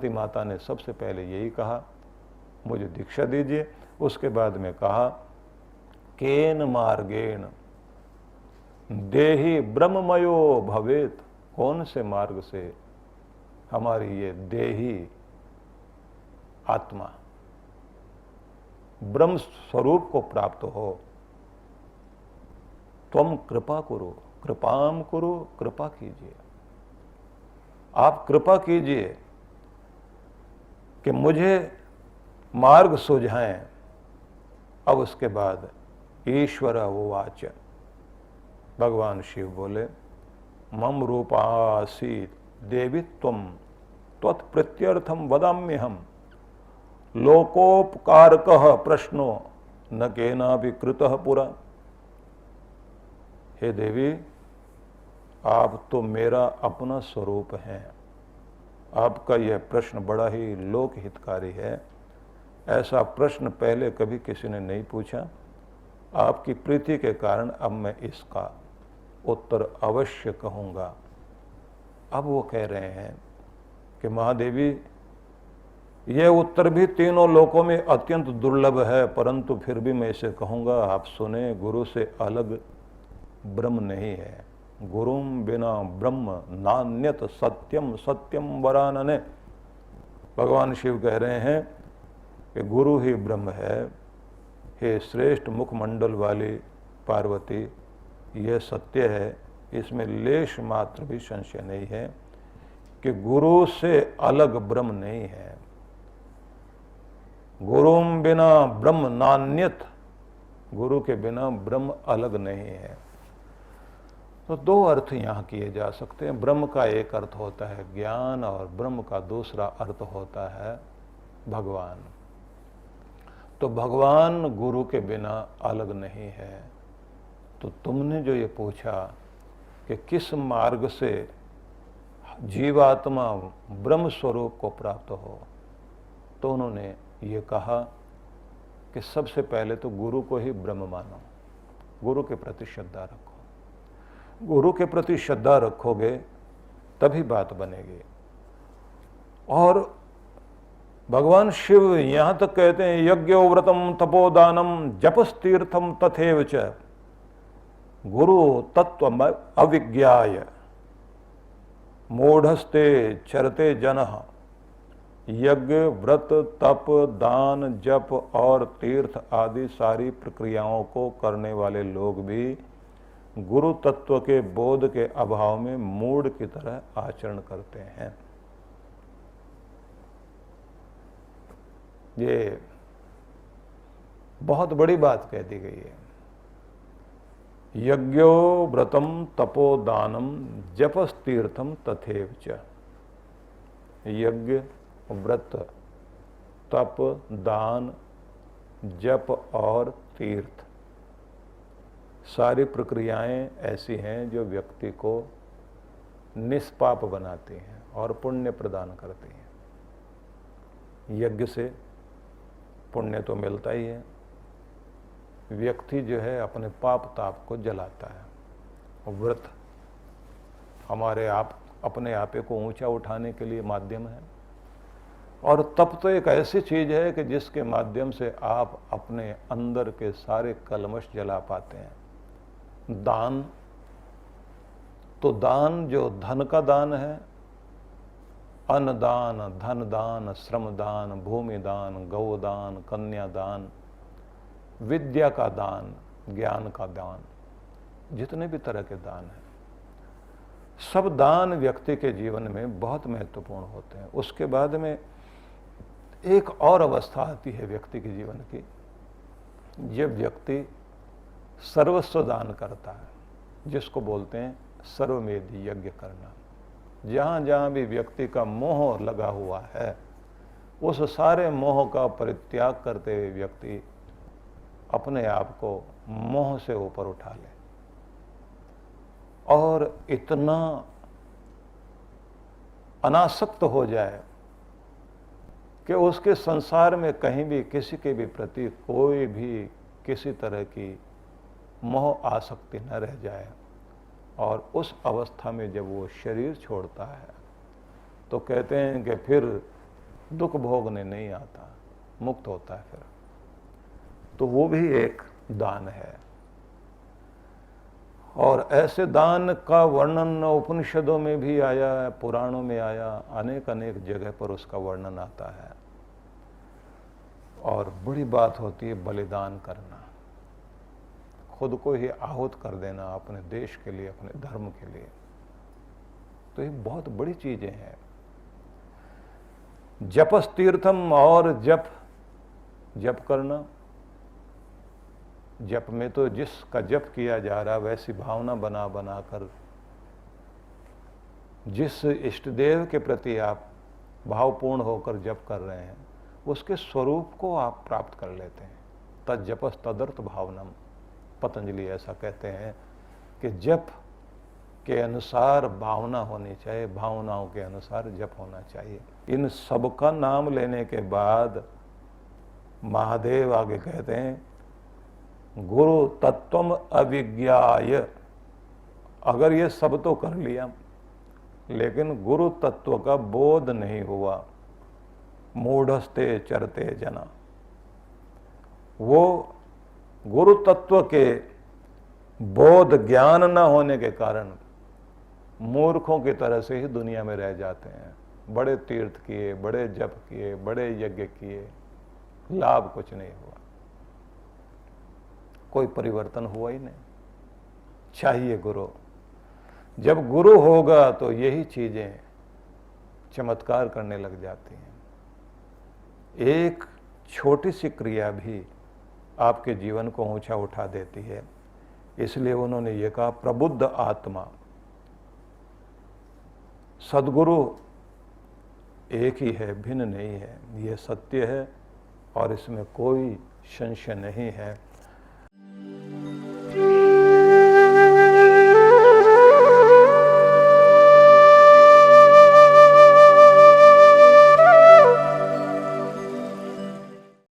पार्वती माता ने सबसे पहले यही कहा, मुझे दीक्षा दीजिए। उसके बाद में कहा, केन मार्गेण देहि ब्रह्ममयो भवेत, कौन से मार्ग से हमारी ये देही आत्मा ब्रह्म स्वरूप को प्राप्त हो। तुम कृपा करो, कृपाम करो, कृपा कीजिए, आप कृपा कीजिए कि मुझे मार्ग सुझाएं। अब उसके बाद ईश्वर उवाच, भगवान शिव बोले, मम रूपासीत देवी त्वं त्वत्प्रीत्यर्थम वदाम्यहम लोकोपकारकः प्रश्नो न केनापि कृतः पुरा। हे देवी, आप तो मेरा अपना स्वरूप हैं। आपका यह प्रश्न बड़ा ही लोक हितकारी है। ऐसा प्रश्न पहले कभी किसी ने नहीं पूछा। आपकी प्रीति के कारण अब मैं इसका उत्तर अवश्य कहूँगा। अब वो कह रहे हैं कि महादेवी, यह उत्तर भी तीनों लोकों में अत्यंत दुर्लभ है, परंतु फिर भी मैं इसे कहूँगा, आप सुने। गुरु से अलग ब्रह्म नहीं है। गुरुम बिना ब्रह्म नान्यत सत्यम सत्यम वरानने। भगवान शिव कह रहे हैं कि गुरु ही ब्रह्म है। हे श्रेष्ठ मुखमंडल वाली पार्वती, यह सत्य है, इसमें लेश मात्र भी संशय नहीं है कि गुरु से अलग ब्रह्म नहीं है। गुरुम बिना ब्रह्म नान्यत, गुरु के बिना ब्रह्म अलग नहीं है। तो दो अर्थ यहाँ किए जा सकते हैं। ब्रह्म का एक अर्थ होता है ज्ञान और ब्रह्म का दूसरा अर्थ होता है भगवान। तो भगवान गुरु के बिना अलग नहीं है। तो तुमने जो ये पूछा कि किस मार्ग से जीवात्मा ब्रह्म स्वरूप को प्राप्त हो, तो उन्होंने ये कहा कि सबसे पहले तो गुरु को ही ब्रह्म मानो, गुरु के प्रति श्रद्धा रखो। गुरु के प्रति श्रद्धा रखोगे तभी बात बनेगी। और भगवान शिव यहां तक कहते हैं, यज्ञो व्रतम तपोदानम जपस्तीर्थम तथैव च गुरु तत्व अविज्ञाय मूढ़स्ते चरते जनः। यज्ञ, व्रत, तप, दान, जप और तीर्थ आदि सारी प्रक्रियाओं को करने वाले लोग भी गुरु तत्व के बोध के अभाव में मूढ़ की तरह आचरण करते हैं। ये बहुत बड़ी बात कह दी गई है। यज्ञो व्रतम तपोदानम जपस्तीर्थम तथैव च। यज्ञ, व्रत, तप, दान, जप और तीर्थ सारी प्रक्रियाएं ऐसी हैं जो व्यक्ति को निष्पाप बनाती हैं और पुण्य प्रदान करती हैं। यज्ञ से पुण्य तो मिलता ही है। व्यक्ति जो है अपने पाप ताप को जलाता है। व्रत हमारे अपने आपे को ऊंचा उठाने के लिए माध्यम है। और तप तो एक ऐसी चीज है कि जिसके माध्यम से आप अपने अंदर के सारे कलमश जला पाते हैं। दान, तो दान जो धन का दान है, अन्न दान, धन दान, श्रम दान, भूमि दान, गौदान, कन्यादान, विद्या का दान, ज्ञान का दान, जितने भी तरह के दान हैं, सब दान व्यक्ति के जीवन में बहुत महत्वपूर्ण होते हैं। उसके बाद में एक और अवस्था आती है व्यक्ति के जीवन की, जब व्यक्ति सर्वस्व दान करता है, जिसको बोलते हैं सर्वमेधि यज्ञ करना। जहाँ जहाँ भी व्यक्ति का मोह लगा हुआ है, उस सारे मोह का परित्याग करते हुए व्यक्ति अपने आप को मोह से ऊपर उठा ले और इतना अनासक्त हो जाए कि उसके संसार में कहीं भी किसी के भी प्रति कोई भी किसी तरह की मोह आसक्ति न रह जाए। और उस अवस्था में जब वो शरीर छोड़ता है तो कहते हैं कि फिर दुख भोगने नहीं आता, मुक्त होता है फिर। तो वो भी एक दान है। और ऐसे दान का वर्णन उपनिषदों में भी आया, पुराणों में आया, अनेक अनेक जगह पर उसका वर्णन आता है। और बड़ी बात होती है बलिदान करना, खुद को ही आहूत कर देना अपने देश के लिए, अपने धर्म के लिए। तो ये बहुत बड़ी चीजें हैं। जपस तीर्थम, और जप करना। जप में तो जिसका जप किया जा रहा वैसी भावना बना बना कर जिस इष्ट देव के प्रति आप भावपूर्ण होकर जप कर रहे हैं उसके स्वरूप को आप प्राप्त कर लेते हैं। तज्जपस तदर्थ भावनम, पतंजलि ऐसा कहते हैं कि जप के अनुसार भावना होनी चाहिए, भावनाओं के अनुसार जप होना चाहिए। इन सब का नाम लेने के बाद महादेव आगे कहते हैं गुरु तत्वम अविज्ञाय। अगर ये सब तो कर लिया लेकिन गुरु तत्व का बोध नहीं हुआ, मूढ़स्ते चरते जना, वो गुरु तत्व के बोध ज्ञान न होने के कारण मूर्खों की तरह से ही दुनिया में रह जाते हैं। बड़े तीर्थ किए, बड़े जप किए, बड़े यज्ञ किए, लाभ कुछ नहीं हुआ, कोई परिवर्तन हुआ ही नहीं। चाहिए गुरु। जब गुरु होगा तो यही चीजें चमत्कार करने लग जाती हैं। एक छोटी सी क्रिया भी आपके जीवन को ऊंचा उठा देती है। इसलिए उन्होंने ये कहा प्रबुद्ध आत्मा, सद्गुरु एक ही है, भिन्न नहीं है, ये सत्य है और इसमें कोई संशय नहीं है।